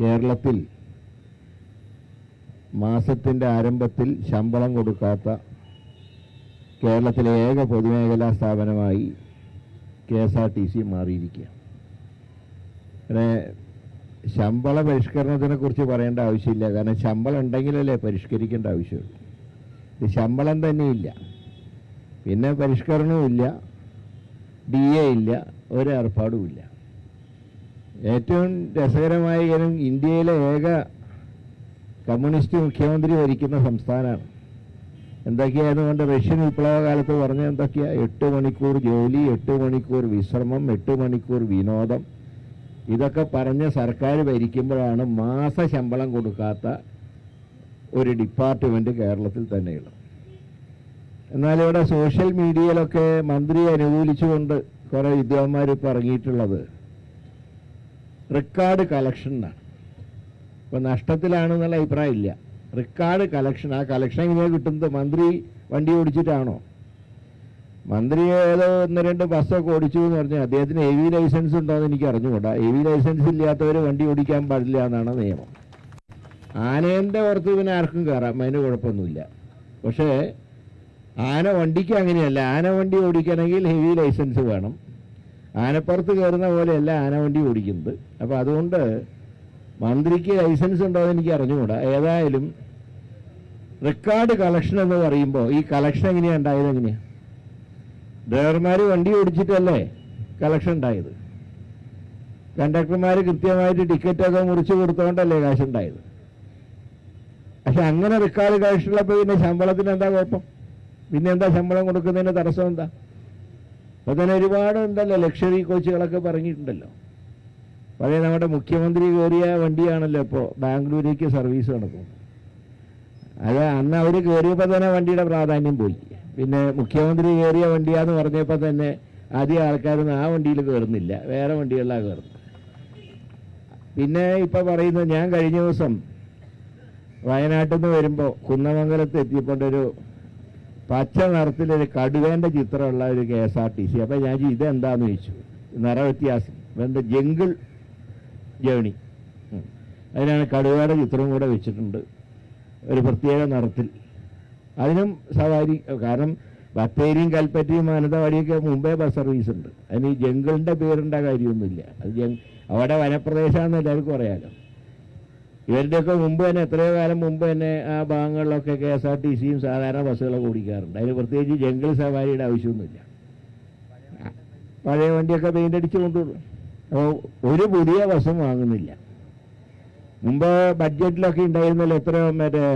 കേരളത്തിൽ മാസത്തിൻ്റെ ആരംഭത്തിൽ ശമ്പളം കൊടുക്കാത്ത കേരളത്തിലെ ഏക പൊതുമേഖലാ സ്ഥാപനമായി KSRTC മാറിയിരിക്കുക. അങ്ങനെ ശമ്പള പരിഷ്കരണത്തിനെക്കുറിച്ച് പറയേണ്ട ആവശ്യമില്ല. കാരണം ശമ്പളം ഉണ്ടെങ്കിലല്ലേ പരിഷ്കരിക്കേണ്ട ആവശ്യമുള്ളൂ. ഇത് ശമ്പളം തന്നെയില്ല, പിന്നെ പരിഷ്കരണവുമില്ല, DA ഇല്ല, ഒരു ഏർപ്പാടുമില്ല. ഏറ്റവും രസകരമായ കാര്യം ഇന്ത്യയിലെ ഏക കമ്മ്യൂണിസ്റ്റ് മുഖ്യമന്ത്രി ഭരിക്കുന്ന സംസ്ഥാനമാണ്. എന്തൊക്കെയായിരുന്നു കൊണ്ട് റഷ്യൻ വിപ്ലവ കാലത്ത് പറഞ്ഞ എന്തൊക്കെയാ? 8 മണിക്കൂർ ജോലി, 8 മണിക്കൂർ വിശ്രമം, 8 മണിക്കൂർ വിനോദം. ഇതൊക്കെ പറഞ്ഞ് സർക്കാർ ഭരിക്കുമ്പോഴാണ് മാസ ശമ്പളം കൊടുക്കാത്ത ഒരു ഡിപ്പാർട്ട്മെൻറ്റ് കേരളത്തിൽ തന്നെയുള്ളത്. എന്നാൽ ഇവിടെ സോഷ്യൽ മീഡിയയിലൊക്കെ മന്ത്രിയെ അനുകൂലിച്ചുകൊണ്ട് കുറേ വിദ്വാന്മാർ ഇപ്പോൾ ഇറങ്ങിയിട്ടുള്ളത് റെക്കോർഡ് കളക്ഷനാണ്. ഇപ്പോൾ നഷ്ടത്തിലാണെന്നുള്ള അഭിപ്രായം ഇല്ല. Record collection. ആ കളക്ഷൻ എങ്ങനെ കിട്ടുന്നത്? മന്ത്രി വണ്ടി ഓടിച്ചിട്ടാണോ? മന്ത്രി ഏതോ 1-2 ബസ്സൊക്കെ ഓടിച്ചു എന്ന് പറഞ്ഞാൽ അദ്ദേഹത്തിന് AV ലൈസൻസ് ഉണ്ടോ എന്ന് എനിക്ക് അറിഞ്ഞുകൂടാ. AV ലൈസൻസ് ഇല്ലാത്തവർ വണ്ടി ഓടിക്കാൻ പാടില്ല എന്നാണ് നിയമം. ആനേൻ്റെ പുറത്ത് പിന്നെ ആർക്കും കയറാം, അതിന് കുഴപ്പമൊന്നുമില്ല. പക്ഷേ ആന വണ്ടിക്ക് അങ്ങനെയല്ല. ആന വണ്ടി ഓടിക്കണമെങ്കിൽ ഹെവി ലൈസൻസ് വേണം. ആനപ്പുറത്ത് കയറുന്ന പോലെയല്ല ആന വണ്ടി ഓടിക്കുന്നത്. അപ്പോൾ അതുകൊണ്ട് മന്ത്രിക്ക് ലൈസൻസ് ഉണ്ടോ എന്ന് എനിക്ക് അറിഞ്ഞുകൂടാ. ഏതായാലും റെക്കോർഡ് കളക്ഷൻ എന്ന് പറയുമ്പോൾ ഈ കളക്ഷൻ എങ്ങനെയാണ് ഉണ്ടായത്? എങ്ങനെയാണ്? ഡ്രൈവർമാർ വണ്ടി ഓടിച്ചിട്ടല്ലേ കളക്ഷൻ ഉണ്ടായത്. കണ്ടക്ടർമാർ കൃത്യമായിട്ട് ടിക്കറ്റൊക്കെ മുറിച്ച് കൊടുത്തുകൊണ്ടല്ലേ കാശുണ്ടായത്. പക്ഷെ അങ്ങനെ റെക്കോർഡ് കളക്ഷനുള്ളപ്പോൾ പിന്നെ ശമ്പളത്തിന് എന്താ കുഴപ്പം? പിന്നെ എന്താ ശമ്പളം കൊടുക്കുന്നതിന് തടസ്സം എന്താ? അപ്പോൾ തന്നെ ഒരുപാട് ഉണ്ടല്ലോ, ലക്ഷറി കോച്ചുകളൊക്കെ പറഞ്ഞിട്ടുണ്ടല്ലോ. പഴയ നമ്മുടെ മുഖ്യമന്ത്രി കയറിയ വണ്ടിയാണല്ലോ ഇപ്പോൾ ബാംഗ്ലൂരേക്ക് സർവീസ് നടക്കുന്നത്. അത് അന്ന് അവർ കയറിയപ്പോൾ തന്നെ വണ്ടിയുടെ പ്രാധാന്യം പോയി. പിന്നെ മുഖ്യമന്ത്രി കയറിയ വണ്ടിയാന്ന് പറഞ്ഞപ്പോൾ തന്നെ ആദ്യം ആൾക്കാരൊന്നും ആ വണ്ടിയിൽ കയറുന്നില്ല, വേറെ വണ്ടികളിലാണ് കയറുന്നത്. പിന്നെ ഇപ്പോൾ പറയുന്നത്, ഞാൻ കഴിഞ്ഞ ദിവസം വയനാട്ടിൽ നിന്ന് വരുമ്പോൾ കുന്നമംഗലത്ത് എത്തിയപ്പോണ്ടൊരു പച്ച നിറത്തിലൊരു കടുവേൻ്റെ ചിത്രമുള്ള ഒരു KSRTC. അപ്പോൾ ഞാൻ ഇതെന്താണെന്ന് ചോദിച്ചു. നിറവ്യത്യാസം എന്താ? Jungle journey. അതിനാണ് കടുവയുടെ ചിത്രം കൂടെ വെച്ചിട്ടുണ്ട്, ഒരു പ്രത്യേക നിറത്തിൽ. അതിനും സവാരി. കാരണം ബത്തേരിയും കൽപ്പറ്റയും മാനന്തവാടിയൊക്കെ മുമ്പേ ബസ് സർവീസ് ഉണ്ട്. അതിന് ഈ ജംഗിളിൻ്റെ പേരിൻ്റെ കാര്യമൊന്നുമില്ല. അത് അവിടെ വനപ്രദേശമാണെന്ന് എല്ലാവർക്കും അറിയാലോ. ഇവരുടെയൊക്കെ മുമ്പ് തന്നെ, എത്രയോ കാലം മുമ്പ് തന്നെ ആ ഭാഗങ്ങളിലൊക്കെ KSRTCയും സാധാരണ ബസ്സുകളൊക്കെ ഓടിക്കാറുണ്ട്. അതിന് പ്രത്യേകിച്ച് ജംഗിൾ സവാരിയുടെ ആവശ്യമൊന്നുമില്ല. പഴയ വണ്ടിയൊക്കെ പെയിൻ്റ് അടിച്ച് കൊണ്ടുള്ളൂ. അപ്പോൾ ഒരു പുതിയ ബസ്സും വാങ്ങുന്നില്ല. മുമ്പ് ബഡ്ജറ്റിലൊക്കെ ഉണ്ടായിരുന്നല്ലോ എത്രയോ മറ്റേ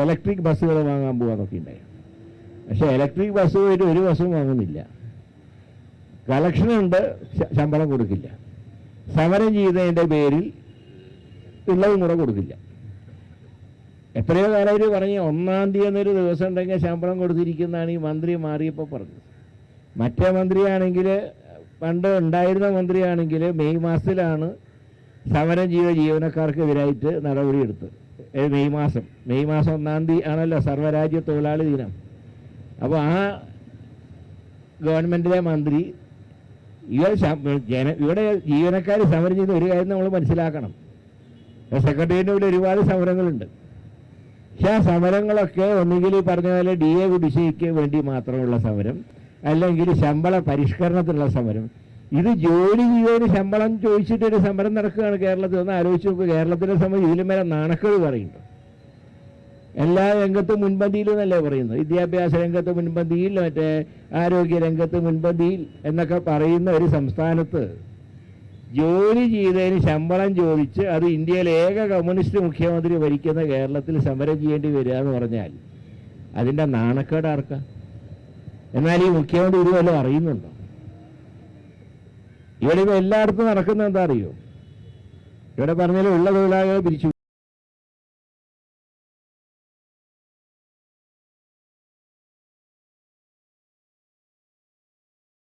ഇലക്ട്രിക് ബസ്സുകൾ വാങ്ങാൻ പോകാന്നൊക്കെ ഉണ്ടായിരുന്നു. പക്ഷേ ഇലക്ട്രിക് ബസ് പോയിട്ട് ഒരു ബസ്സും വാങ്ങുന്നില്ല. കളക്ഷനുണ്ട്, ശമ്പളം കൊടുക്കില്ല. സമരം ചെയ്തതിൻ്റെ പേരിൽ ഉള്ളതും കൂടെ കൊടുക്കില്ല. എത്രയോ കാലം അവർ പറഞ്ഞ് 1-ാം തീയതി എന്നൊരു ദിവസം ഉണ്ടെങ്കിൽ ശമ്പളം കൊടുത്തിരിക്കുന്നതാണ് ഈ മന്ത്രി മാറിയപ്പോൾ പറഞ്ഞത്. മറ്റേ മന്ത്രിയാണെങ്കിൽ, പണ്ട് ഉണ്ടായിരുന്ന മന്ത്രിയാണെങ്കിൽ മെയ് മാസത്തിലാണ് സമരം ചെയ്ത ജീവനക്കാർക്കെതിരായിട്ട് നടപടിയെടുത്തത്. മെയ് മാസം 1-ാം തീയതി ആണല്ലോ സർവ്വരാജ്യ തൊഴിലാളി ദിനം. അപ്പോൾ ആ ഗവൺമെൻറ്റിലെ മന്ത്രി ഇവിടെ ജീവനക്കാർ സമരം ചെയ്ത ഒരു കാര്യം നമ്മൾ മനസ്സിലാക്കണം. സെക്രട്ടേറിയറ്റിൻ്റെ ഉള്ളിൽ ഒരുപാട് സമരങ്ങളുണ്ട്. പക്ഷെ ആ സമരങ്ങളൊക്കെ ഒന്നുകിൽ പറഞ്ഞ പോലെ DA കുടിശ്ശികയ്ക്ക് വേണ്ടി മാത്രമുള്ള സമരം, അല്ലെങ്കിൽ ശമ്പള പരിഷ്കരണത്തിനുള്ള സമരം. ഇത് ജോലി ചെയ്തതിന് ശമ്പളം ചോദിച്ചിട്ടൊരു സമരം നടക്കുകയാണ് കേരളത്തിൽ. ഒന്ന് ആലോചിച്ച് നോക്കുക. കേരളത്തിലെ സമയം ഇതിലും വരെ നാണക്കേട് പറയുന്നുണ്ട്. എല്ലാ രംഗത്തും മുൻപന്തിയിൽ എന്നല്ലേ പറയുന്നത്. വിദ്യാഭ്യാസ രംഗത്ത് മുൻപന്തിയിൽ, മറ്റേ ആരോഗ്യ രംഗത്ത് മുൻപന്തിയിൽ എന്നൊക്കെ പറയുന്ന ഒരു സംസ്ഥാനത്ത് ജോലി ചെയ്തതിന് ശമ്പളം ചോദിച്ച് അത് ഇന്ത്യയിലെ ഏക കമ്മ്യൂണിസ്റ്റ് മുഖ്യമന്ത്രി ഭരിക്കുന്ന കേരളത്തിൽ സമരം ചെയ്യേണ്ടി വരിക എന്ന് പറഞ്ഞാൽ അതിൻ്റെ നാണക്കേട് ആർക്കാ? എന്നാൽ ഈ മുഖ്യമന്ത്രി ഇതുവല്ലോ അറിയുന്നുണ്ടോ? ഇവിടെ ഇപ്പോൾ എല്ലായിടത്തും നടക്കുന്നത് എന്താ അറിയോ? ഇവിടെ പറഞ്ഞാലും ഉള്ള തൊഴിലാളികളെ പിരിച്ചു